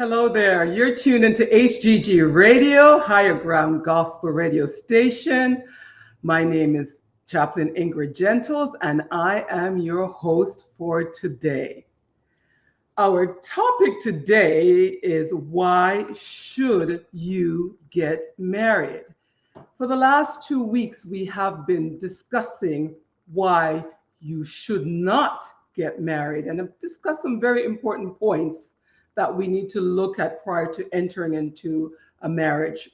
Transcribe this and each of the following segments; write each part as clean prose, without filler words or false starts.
Hello there. You're tuned into HGG Radio, Higher Ground Gospel Radio Station. My name is Chaplain Ingrid Gentles, and I am your host for today. Our topic today is why should you get married? For the last 2 weeks, we have been discussing why you should not get married and have discussed some very important points that we need to look at prior to entering into a marriage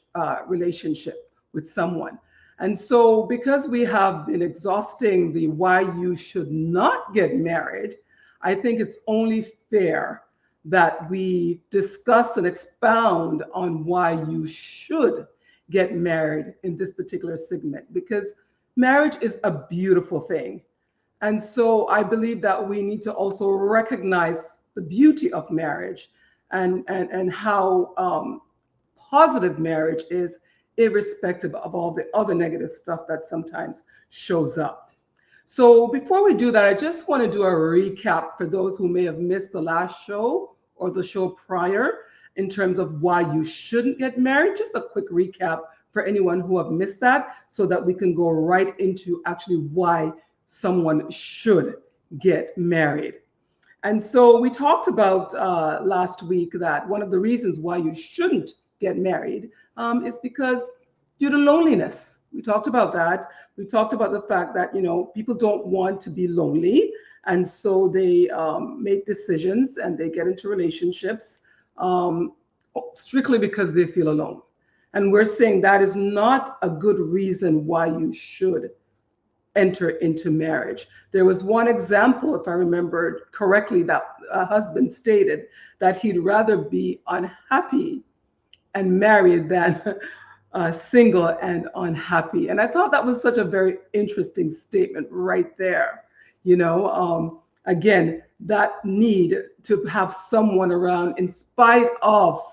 relationship with someone. And so, because we have been exhausting the why you should not get married, I think it's only fair that we discuss and expound on why you should get married in this particular segment, because marriage is a beautiful thing. And so I believe that we need to also recognize the beauty of marriage and how positive marriage is, irrespective of all the other negative stuff that sometimes shows up. So before we do that, I just want to do a recap for those who may have missed the last show or the show prior in terms of why you shouldn't get married. Just a quick recap for anyone who have missed that so that we can go right into actually why someone should get married. And so we talked about last week that one of the reasons why you shouldn't get married is because due to loneliness. We talked about that. We talked about the fact that, people don't want to be lonely. And so they make decisions and they get into relationships strictly because they feel alone. And we're saying that is not a good reason why you should enter into marriage. There was one example, if I remember correctly, that a husband stated that he'd rather be unhappy and married than single and unhappy. And I thought that was such a very interesting statement right there. Again, that need to have someone around in spite of,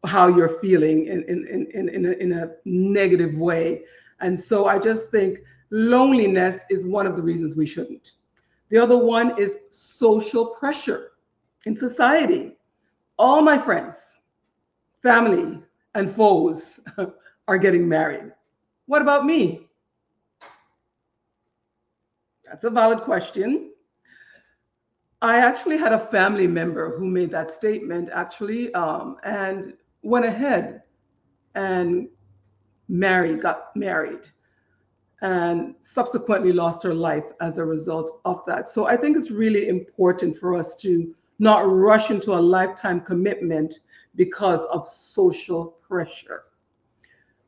how you're feeling in a negative way. And so I just think loneliness is one of the reasons we shouldn't. The other one is social pressure in society. All my friends, family, and foes are getting married. What about me? That's a valid question. I actually had a family member who made that statement and went ahead and got married, and subsequently lost her life as a result of that. So I think it's really important for us to not rush into a lifetime commitment because of social pressure.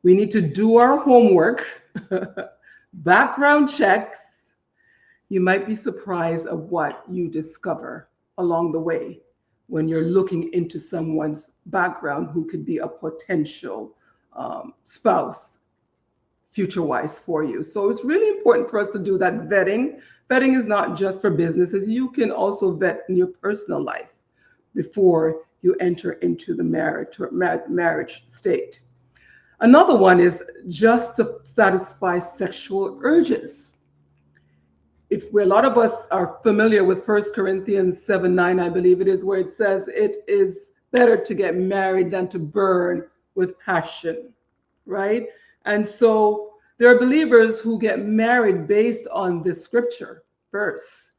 We need to do our homework, background checks. You might be surprised at what you discover along the way when you're looking into someone's background who could be a potential spouse, future-wise for you. So it's really important for us to do that vetting. Vetting is not just for businesses. You can also vet in your personal life before you enter into the marriage state. Another one is just to satisfy sexual urges. If a lot of us are familiar with 1 Corinthians 7:9, I believe it is, where it says it is better to get married than to burn with passion, right? And so there are believers who get married based on this scripture verse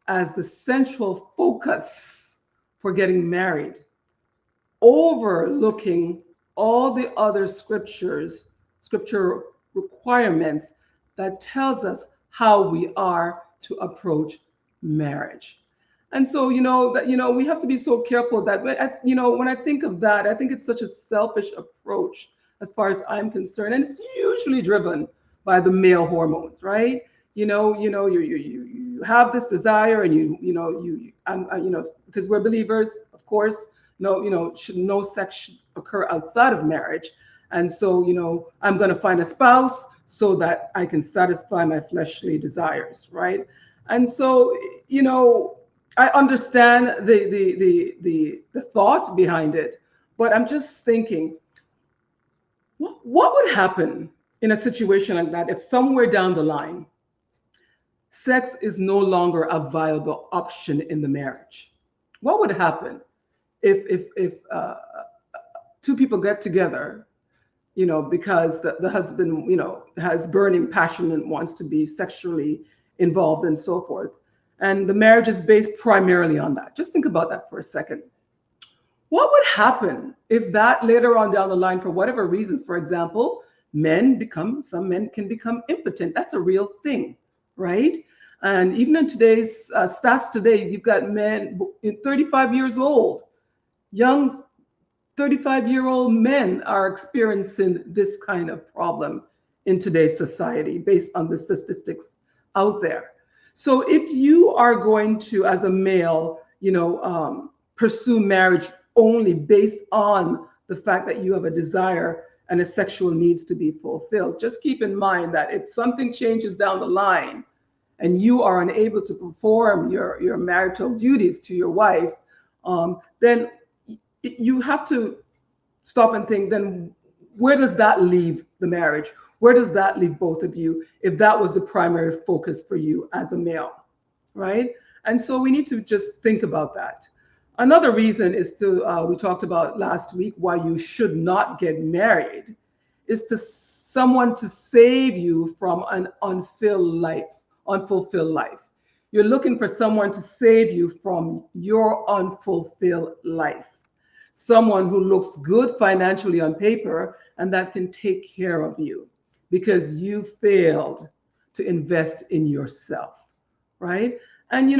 as the central focus for getting married, overlooking all the other scripture requirements that tells us how we are to approach marriage. And so, we have to be so careful that, when I think of that, I think it's such a selfish approach as far as I'm concerned. And it's usually driven by the male hormones, right? You have this desire and because we're believers, of course, no sex should occur outside of marriage. And so, I'm going to find a spouse so that I can satisfy my fleshly desires, right? And so, I understand the thought behind it, but I'm just thinking, what would happen in a situation like that if somewhere down the line, sex is no longer a viable option in the marriage? What would happen if two people get together, because the husband, has burning passion and wants to be sexually involved and so forth, and the marriage is based primarily on that. Just think about that for a second. What would happen if that later on down the line, for whatever reasons, for example, some men can become impotent? That's a real thing, right? And even in today's stats today, you've got men 35 years old, young 35-year-old men are experiencing this kind of problem in today's society based on the statistics out there. So if you are going to, as a male, pursue marriage only based on the fact that you have a desire and a sexual needs to be fulfilled, just keep in mind that if something changes down the line and you are unable to perform your marital duties to your wife, then you have to stop and think, then where does that leave the marriage? Where does that leave both of you if that was the primary focus for you as a male, right? And so we need to just think about that. Another reason is we talked about last week, why you should not get married is to someone to save you from an unfulfilled life. You're looking for someone to save you from your unfulfilled life. Someone who looks good financially on paper and that can take care of you because you failed to invest in yourself, right? And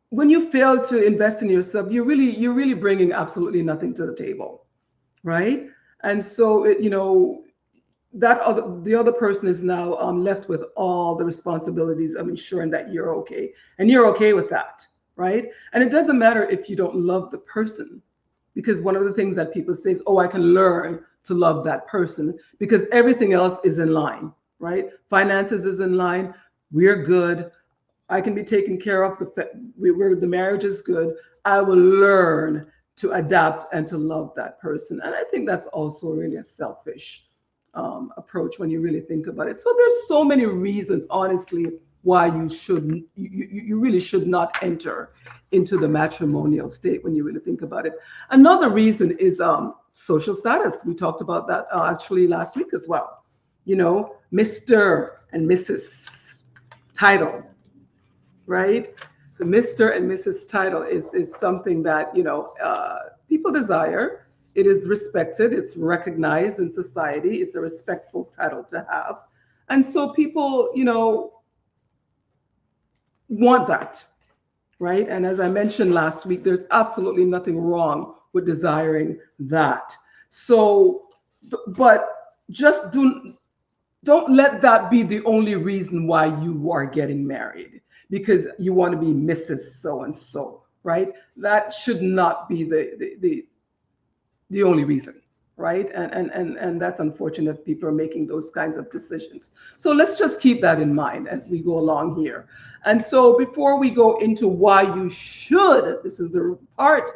when you fail to invest in yourself, you're really bringing absolutely nothing to the table, right? And so the other person is now left with all the responsibilities of ensuring that you're okay, and you're okay with that, right? And it doesn't matter if you don't love the person, because one of the things that people say is, oh, I can learn to love that person because everything else is in line, right? Finances is in line. We're good. I can be taken care of. The marriage is good. I will learn to adapt and to love that person. And I think that's also really a selfish approach when you really think about it. So there's so many reasons, honestly, why you really should not enter into the matrimonial state when you really think about it. Another reason is social status. We talked about that actually last week as well. Mr. and Mrs. title, right? The Mr. and Mrs. title is something that people desire. It is respected. It's recognized in society. It's a respectful title to have, and so people, want that, right? And as I mentioned last week, there's absolutely nothing wrong with desiring that. So, but just don't let that be the only reason why you are getting married, because you want to be Mrs. So and so, right? That should not be the only reason, right? And that's unfortunate. People are making those kinds of decisions. So let's just keep that in mind as we go along here. And so before we go into why you should, this is the part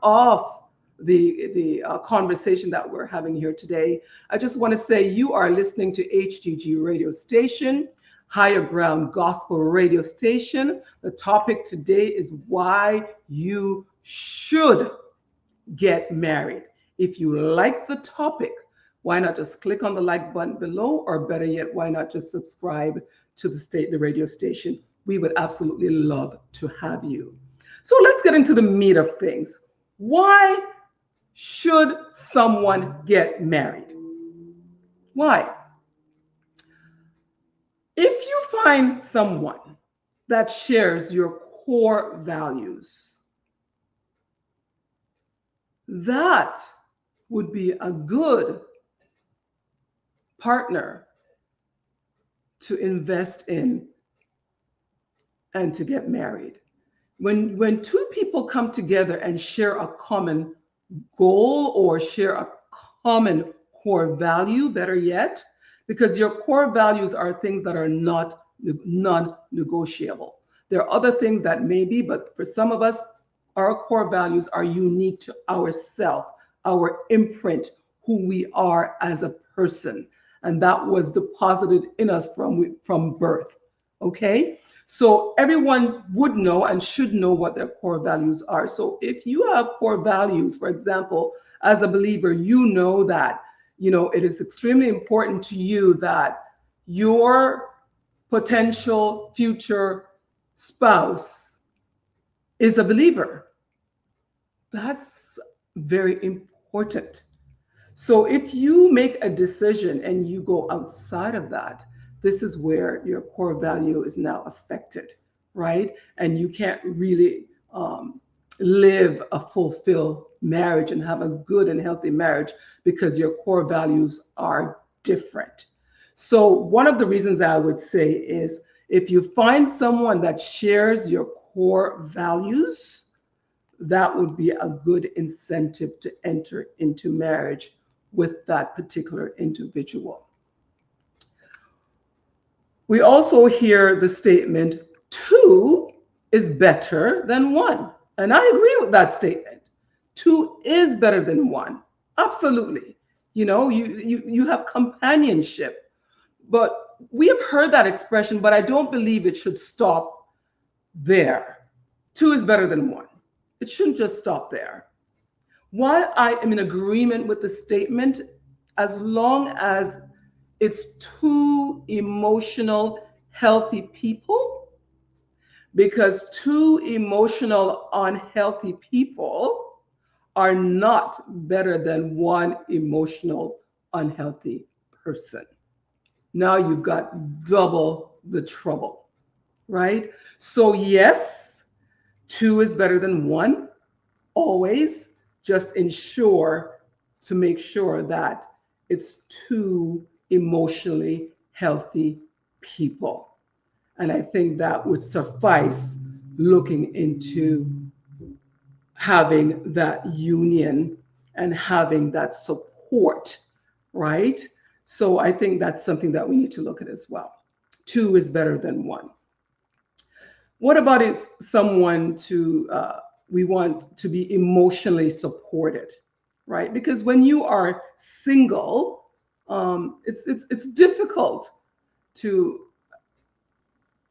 of the conversation that we're having here today. I just want to say you are listening to HGG radio station, Higher Ground Gospel radio station. The topic today is why you should get married. If you like the topic, why not just click on the like button below, or better yet, why not just subscribe to the radio station? We would absolutely love to have you. So let's get into the meat of things. Why should someone get married? Why? If you find someone that shares your core values, that would be a good partner to invest in and to get married. When two people come together and share a common goal or share a common core value, better yet, because your core values are things that are not non-negotiable. There are other things that may be, but for some of us, our core values are unique to ourselves, our imprint, who we are as a person. And that was deposited in us from birth. Okay? So everyone would know and should know what their core values are. So if you have core values, for example, as a believer, you know that, it is extremely important to you that your potential future spouse is a believer. That's very important. So if you make a decision and you go outside of that, this is where your core value is now affected, right? And you can't really live a fulfilled marriage and have a good and healthy marriage because your core values are different. So one of the reasons I would say is if you find someone that shares your core values, that would be a good incentive to enter into marriage with that particular individual. We also hear the statement, two is better than one. And I agree with that statement. Two is better than one. Absolutely. You have companionship. But we have heard that expression, but I don't believe it should stop there. Two is better than one. It shouldn't just stop there. While I am in agreement with the statement, as long as it's two emotional, healthy people, because two emotional, unhealthy people are not better than one emotional, unhealthy person. Now you've got double the trouble, right? So, yes, two is better than one, always. Just ensure to make sure that it's two emotionally healthy people. And I think that would suffice looking into having that union and having that support, right? So I think that's something that we need to look at as well. Two is better than one. What about if we want to be emotionally supported, right? Because when you are single, it's difficult to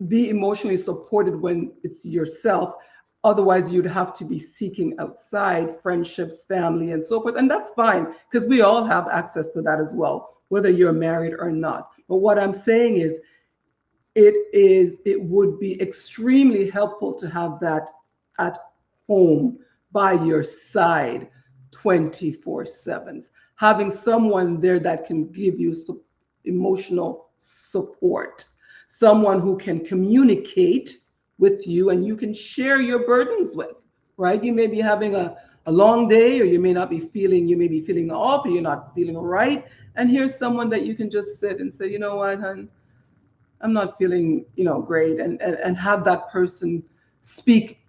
be emotionally supported when it's yourself. Otherwise, you'd have to be seeking outside friendships, family, and so forth. And that's fine because we all have access to that as well, whether you're married or not. But what I'm saying is, it would be extremely helpful to have that at home by your side 24/7. Having someone there that can give you emotional support, someone who can communicate with you and you can share your burdens with, right? You may be having a long day, or you may be feeling off, or you're not feeling right. And here's someone that you can just sit and say, you know what, hon, I'm not feeling, great, and have that person speak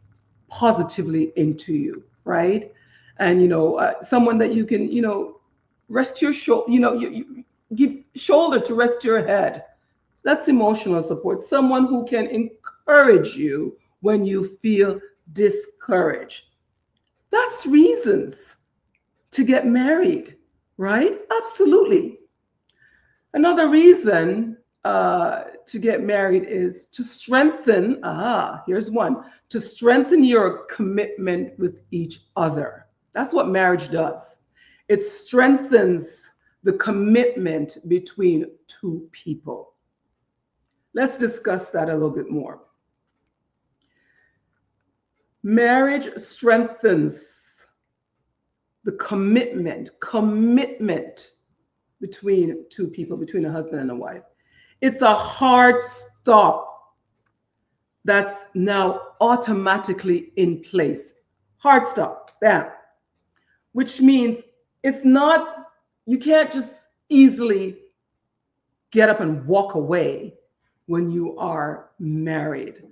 positively into you, right? And someone that you can, rest your shoulder, you give shoulder to rest your head. That's emotional support. Someone who can encourage you when you feel discouraged. That's reasons to get married, right? Absolutely. Another reason to get married is to strengthen, here's one, to strengthen your commitment with each other. That's what marriage does. It strengthens the commitment between two people. Let's discuss that a little bit more. Marriage strengthens the commitment between two people, between a husband and a wife. It's a hard stop that's now automatically in place. Hard stop, bam. Which means you can't just easily get up and walk away when you are married,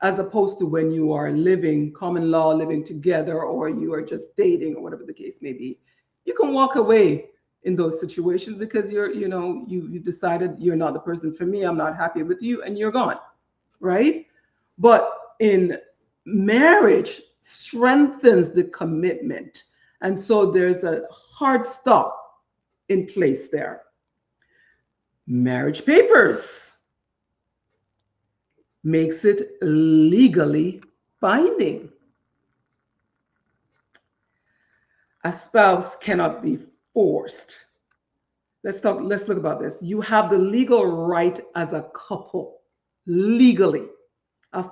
as opposed to when you are living, common law, living together, or you are just dating, or whatever the case may be. You can walk away in those situations because you decided you're not the person for me, I'm not happy with you, and you're gone, right? But in marriage, strengthens the commitment. And so there's a hard stop in place there. Marriage papers. makes it legally binding. A spouse cannot be forced. Let's look about this. You have the legal right as a couple, legally. A,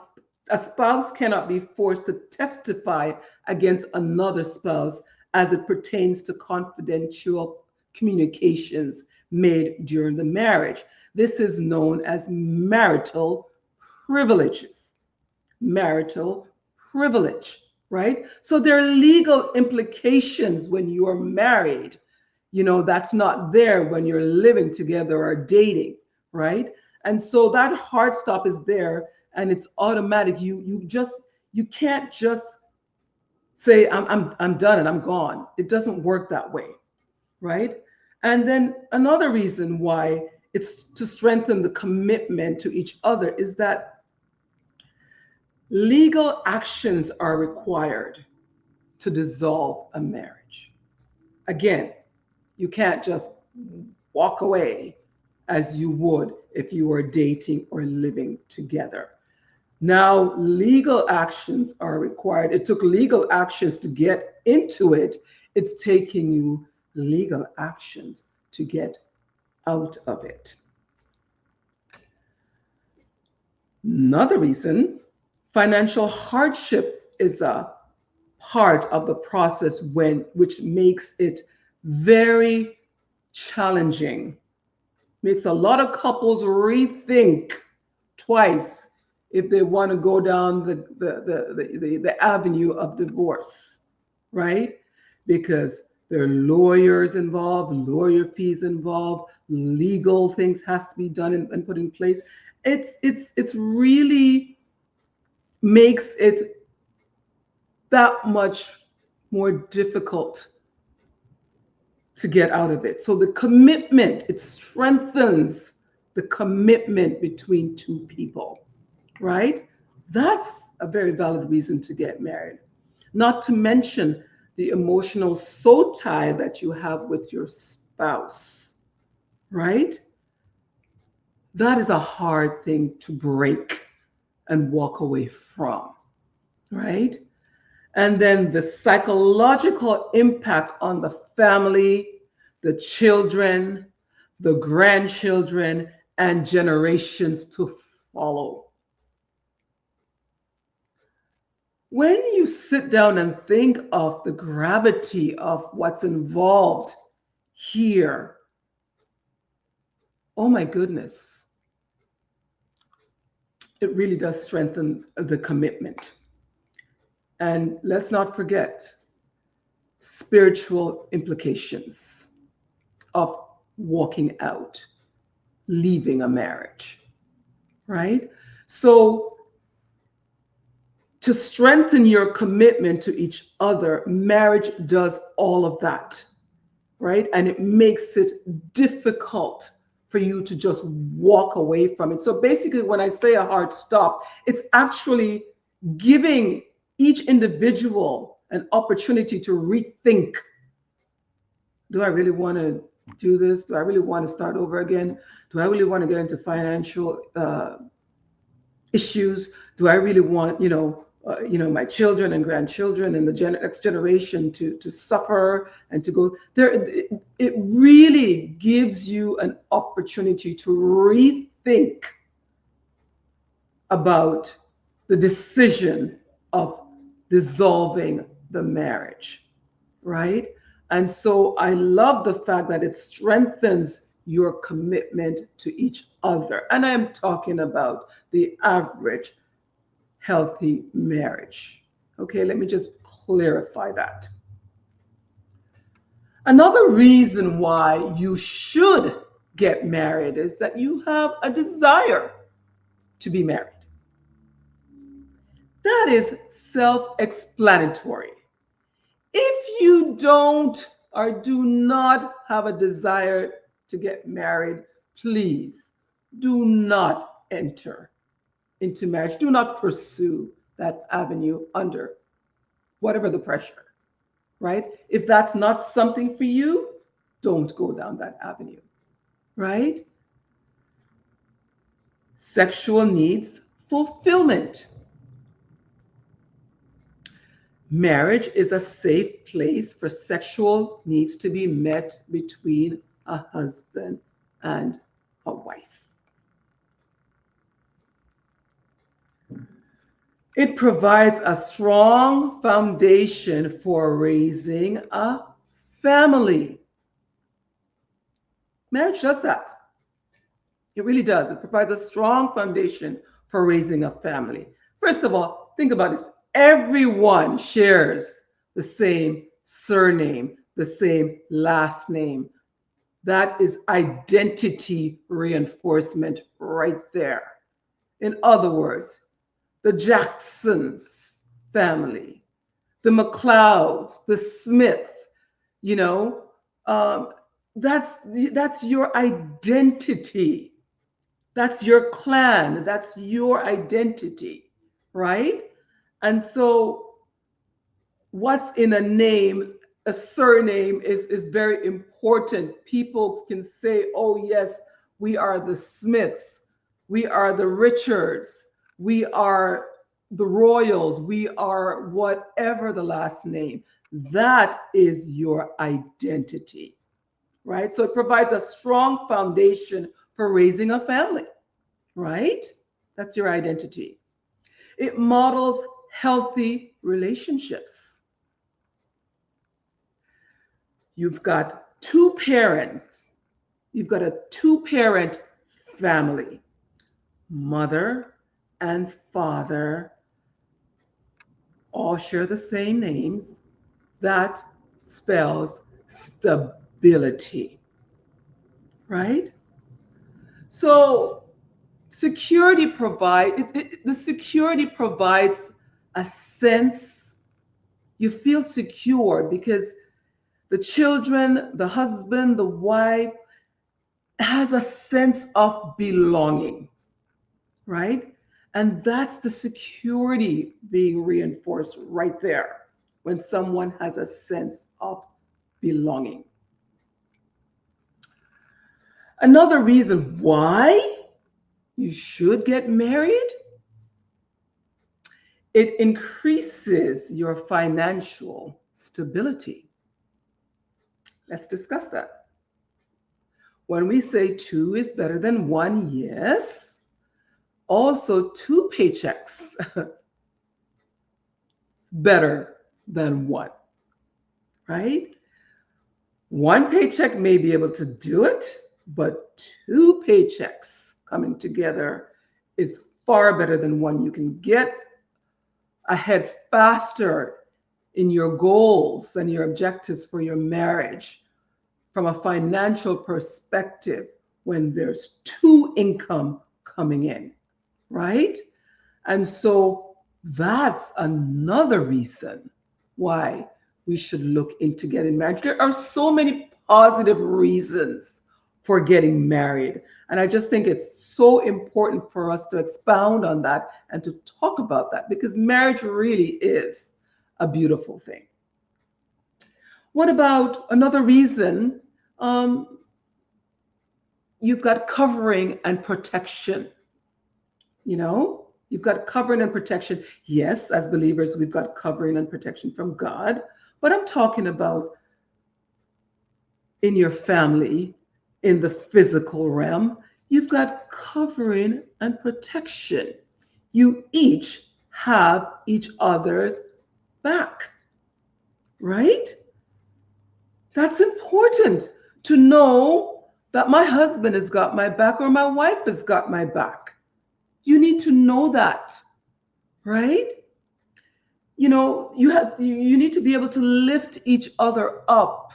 a spouse cannot be forced to testify against another spouse as it pertains to confidential communications made during the marriage. This is known as marital privileges. Marital privilege, right? So there are legal implications when you are married. That's not there when you're living together or dating, right? And so that hard stop is there, and it's automatic. You can't just say I'm done and I'm gone. It doesn't work that way, right? And then another reason why it's to strengthen the commitment to each other is that legal actions are required to dissolve a marriage. Again, you can't just walk away as you would if you were dating or living together. Now, legal actions are required. It took legal actions to get into it. It's taking you legal actions to get out of it. Another reason, financial hardship is a part of the process which makes it very challenging, makes a lot of couples rethink twice if they want to go down the avenue of divorce, right? Because there are lawyers involved, lawyer fees involved, legal things has to be done and put in place. It's really makes it that much more difficult to get out of it. So the commitment, it strengthens the commitment between two people, right? That's a very valid reason to get married. Not to mention the emotional soul tie that you have with your spouse, right? That is a hard thing to break and walk away from, right? And then the psychological impact on the family, the children, the grandchildren, and generations to follow. When you sit down and think of the gravity of what's involved here, oh my goodness, it really does strengthen the commitment. And let's not forget spiritual implications of walking out, leaving a marriage, right? So to strengthen your commitment to each other, marriage does all of that, right? And it makes it difficult for you to just walk away from it. So basically, when I say a hard stop, it's actually giving each individual an opportunity to rethink. Do I really want to do this? Do I really want to start over again? Do I really want to get into financial issues? Do I really want, my children and grandchildren and the next generation to suffer and to go there? It really gives you an opportunity to rethink about the decision of dissolving the marriage, right? And so I love the fact that it strengthens your commitment to each other. And I'm talking about the average healthy marriage. Okay, let me just clarify that. Another reason why you should get married is that you have a desire to be married. That is self-explanatory. If you don't or do not have a desire to get married, please do not enter into marriage. Do not pursue that avenue under whatever the pressure, right? If that's not something for you, don't go down that avenue, right? Sexual needs fulfillment. Marriage is a safe place for sexual needs to be met between a husband and a wife. It provides a strong foundation for raising a family. Marriage does that. It really does. It provides a strong foundation for raising a family. First of all, think about this. Everyone shares the same surname, the same last name. That is identity reinforcement right there. In other words, the Jacksons family, the McLeods, the Smith, you know, um, that's your identity. That's your clan. That's your identity, right? And so, what's in a name, a surname is very important. People can say, oh, yes, we are the Smiths, we are the Richards, we are the Royals, we are whatever the last name. That is your identity, right? So it provides a strong foundation for raising a family, right? That's your identity. It models healthy relationships. You've got two parents. You've got a two-parent family. Mother and father all share the same names. That spells stability, right? So the security provides a sense, you feel secure because the children, the husband, the wife has a sense of belonging, right? And that's the security being reinforced right there when someone has a sense of belonging. Another reason why you should get married, it increases your financial stability. Let's discuss that. When we say two is better than one, yes. Also, two paychecks better than one, right? One paycheck may be able to do it, but two paychecks coming together is far better than one. You can get ahead faster in your goals and your objectives for your marriage from a financial perspective when there's two income coming in, right? And so that's another reason why we should look into getting married. There are so many positive reasons for getting married. And I just think it's so important for us to expound on that and to talk about that because marriage really is a beautiful thing. What about another reason? You've got covering and protection. You've got covering and protection. Yes, as believers, we've got covering and protection from God, but I'm talking about in your family, in the physical realm, you've got covering and protection. You each have each other's back, right? That's important to know that my husband has got my back or my wife has got my back. You need to know that, right? You need to be able to lift each other up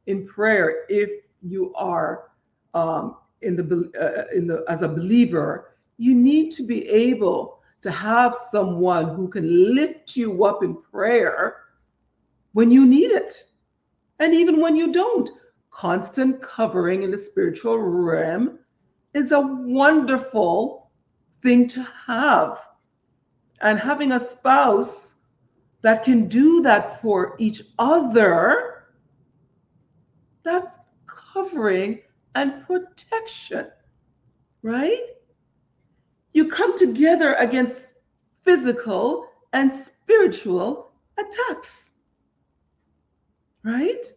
in prayer if you are as a believer. You need to be able to have someone who can lift you up in prayer when you need it, and even when you don't. Constant covering in the spiritual realm is a wonderful thing to have, and having a spouse that can do that for each other, that's covering and protection, right? You come together against physical and spiritual attacks, right?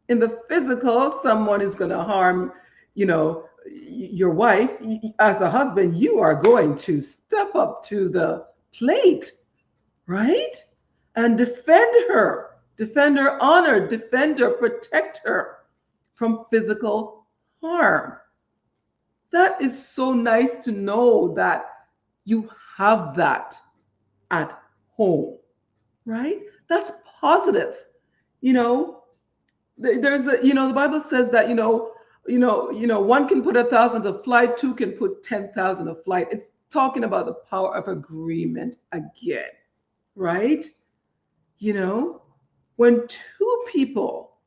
In the physical, someone is going to harm, your wife. As a husband, you are going to step up to the plate, right? And defend her honor, defend her, protect her from physical harm. That is so nice to know that you have that at home, right? That's positive. You know, there's a, the Bible says that, one can put 1,000 to flight, two can put 10,000 to flight. It's talking about the power of agreement again, right? You know, when two people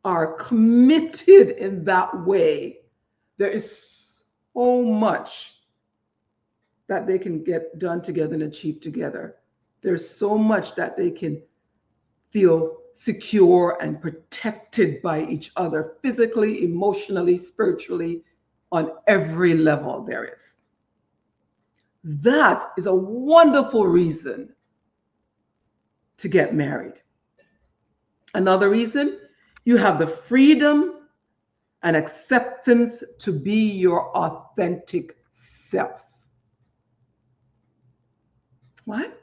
are committed in that way, there is so much that they can get done together and achieve together. There's so much that they can feel secure and protected by each other, physically, emotionally, spiritually, on every level there is. That is a wonderful reason to get married. Another reason, you have the freedom and acceptance to be your authentic self. What?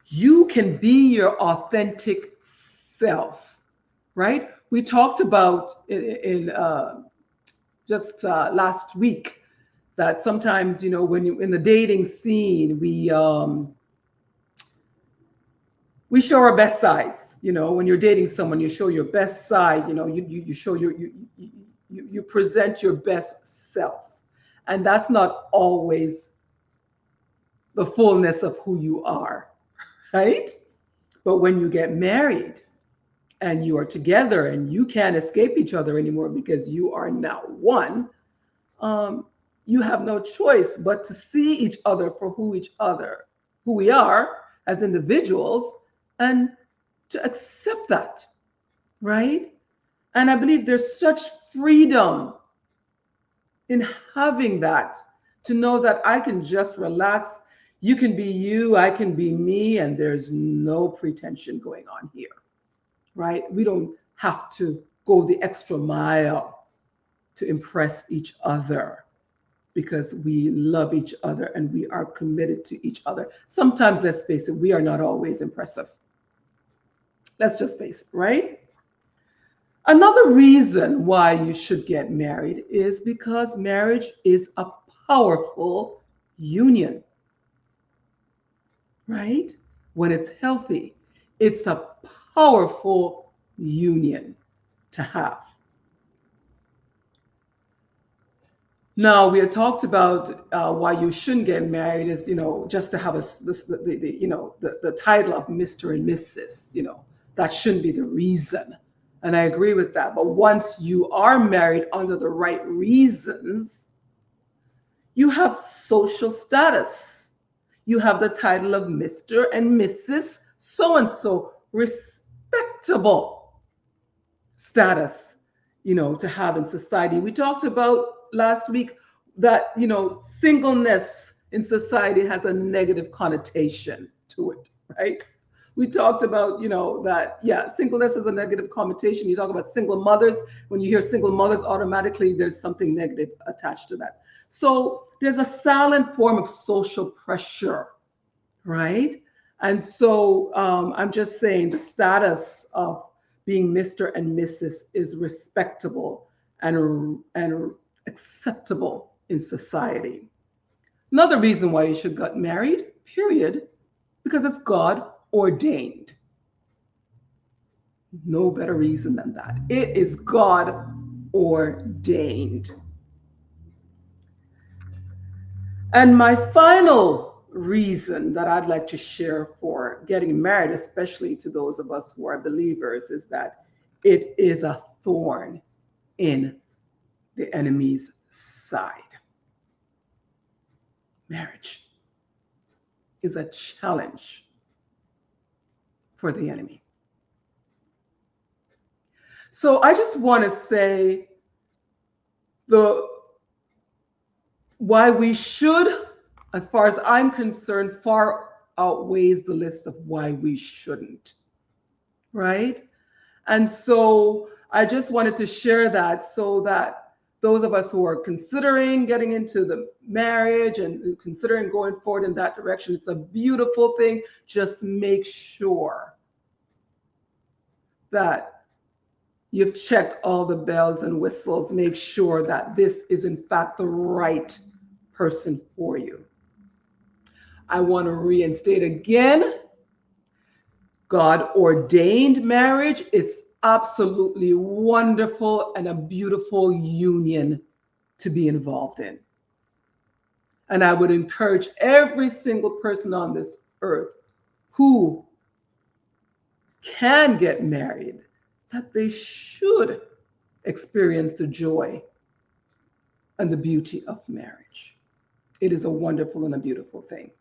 You can be your authentic self, right? We talked about in just last week that sometimes, when you in the dating scene, we show our best sides. When you're dating someone, you show your best side. You show you present your best self, and that's not always the fullness of who you are, right? But when you get married and you are together and you can't escape each other anymore because you are now one, you have no choice but to see each other for who we are as individuals, and to accept that, right? And I believe there's such freedom in having that, to know that I can just relax. You can be you, I can be me, and there's no pretension going on here, right? We don't have to go the extra mile to impress each other, because we love each other and we are committed to each other. Sometimes, let's face it, we are not always impressive. Let's just face it, right? Another reason why you should get married is because marriage is a powerful union, right? When it's healthy, it's a powerful union to have. Now, we had talked about why you shouldn't get married is, just to have the title of Mr. and Mrs. That shouldn't be the reason. And I agree with that. But once you are married under the right reasons, you have social status. You have the title of Mr. and Mrs. So-and-so, respectable status, to have in society. We talked about last week that, singleness in society has a negative connotation to it, right? We talked about, that, yeah, singleness has a negative connotation. You talk about single mothers. When you hear single mothers, automatically there's something negative attached to that. So there's a silent form of social pressure, right? And so I'm just saying the status of being Mr. and Mrs. is respectable and acceptable in society. Another reason why you should get married, period, because it's God ordained. No better reason than that. It is God ordained. And my final reason that I'd like to share for getting married, especially to those of us who are believers, is that it is a thorn in the enemy's side. Marriage is a challenge for the enemy. So I just want to say why we should as far as I'm concerned, far outweighs the list of why we shouldn't, right? And so I just wanted to share that so that those of us who are considering getting into the marriage and considering going forward in that direction, it's a beautiful thing. Just make sure that you've checked all the bells and whistles. Make sure that this is in fact the right person for you. I want to reinstate again, God ordained marriage. It's absolutely wonderful and a beautiful union to be involved in. And I would encourage every single person on this earth who can get married that they should experience the joy and the beauty of marriage. It is a wonderful and a beautiful thing.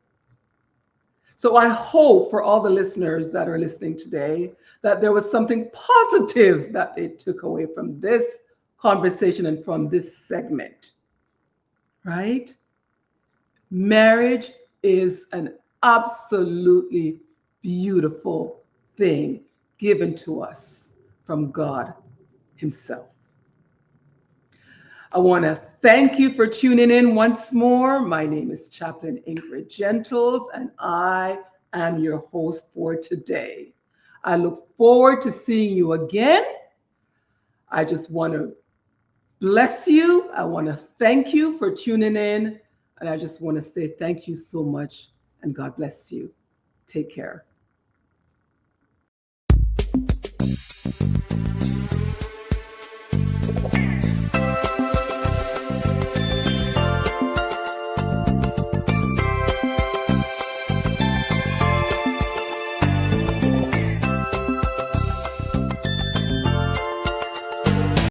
So I hope for all the listeners that are listening today that there was something positive that they took away from this conversation and from this segment, right? Marriage is an absolutely beautiful thing given to us from God Himself. I want to thank you for tuning in once more. My name is Chaplain Ingrid Gentles, and I am your host for today. I look forward to seeing you again. I just want to bless you. I want to thank you for tuning in, and I just want to say thank you so much, and God bless you. Take care.